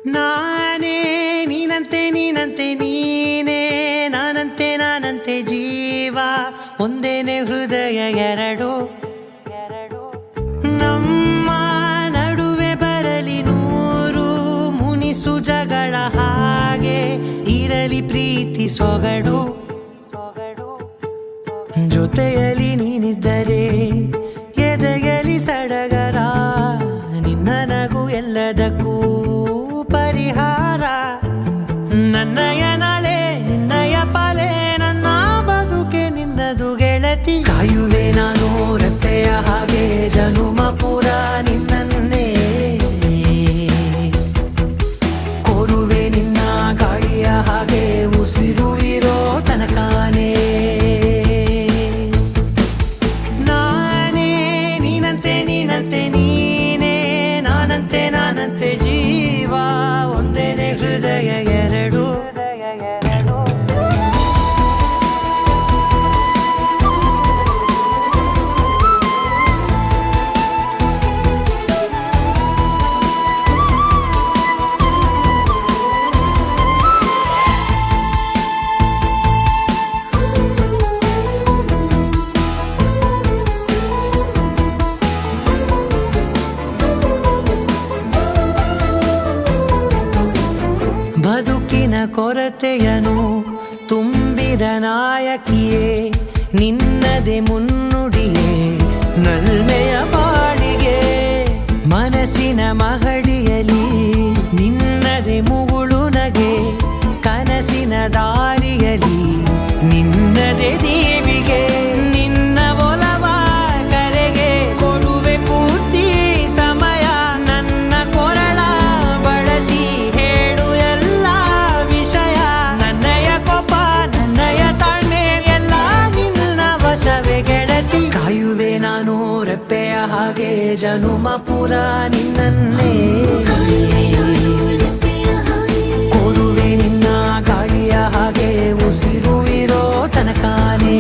ನಾನೇ ನೀನಂತೆ ನೀನಂತೆ ನೀನೇ ನಾನಂತೆ ನಾನಂತೆ ಜೀವ ಒಂದೇನೆ ಹೃದಯ ಎರಡು ನಮ್ಮ ನಡುವೆ ಬರಲಿ ನೂರು ಮುನಿಸು ಜಗಳ ಹಾಗೆ ಇರಲಿ ಪ್ರೀತಿ ಸೊಗಡು ಜೊತೆಯಲ್ಲಿ ನೀನಿದ್ದರೆ ಎದೆಯಲಿ ಸಡಗರ ನಿನ್ನ ನಗು ಎಲ್ಲದಕ್ಕೂ ಪರಿಹಾರ ನನ್ನಯ ನಾಳೆ ನಿನ್ನಯ ಪಾಲೆ ನನ್ನ ಬದುಕೆ ನಿನ್ನದು ಗೆಳತಿ ಕಾಯುವೆ ನಾನು ರೆಪ್ಪೆಯ ಹಾಗೆ ಜನುಮ ಪೂರ ನಿನ್ನನ್ನೇ ಕೋರುವೆ ನಿನ್ನ ಗಾಳಿಯ ಹಾಗೆ ಉಸಿರು ಇರೋ ತನಕಾನೇ ನಾನೇ ನೀನಂತೆ ನೀನಂತೆ ನೀನೇ ನಾನಂತೆ ನಾನಂತೆ ಜೀವ ಒಂದೇನೆ ಹೃದಯ ಎರಡು ಬದುಕಿನ ಕೊರತೆಯನು ತುಂಬಿದ ನಾಯಕಿಯೇ ನಿನ್ನದೆ ಮುನ್ನುಡಿಯೇ ನಲ್ಮೆಯ ಬಾಳಿಗೆ ಮನಸ್ಸಿನ ಮಹಡಿಯಲಿ ನಿನ್ನದೆ ಮುಗುಳು ನಗೆ ಕನಸಿನ ದಾರಿಯಲಿ ನಿನ್ನದೆ ದೇವಿಗೆ ನಿನ್ನ ಒಲವ ಕರೆಗೆ ಕೊಡುವೆ ಪೂರ್ತಿ ಸಮಯ ನನ್ನ ಕೊರಳ ಬಳಸಿ ಹೇಳು ಎಲ್ಲ ವಿಷಯ ನನ್ನಯ ಕೋಪ ನನ್ನಯ ತಾಳ್ಮೆ ಎಲ್ಲ ನಿನ್ನ ವಶವೇ ಗೆಳತಿ ಕಾಯುವೆ ನಾನು ರೆಪ್ಪೆಯ ಹಾಗೆ ಜನುಮ ಪೂರ ನಿನ್ನನ್ನೇ ಕೋರುವೆ ನಿನ್ನ ಗಾಳಿಯ ಹಾಗೆ ಉಸಿರು ಇರೋ ತನಕಾನೇ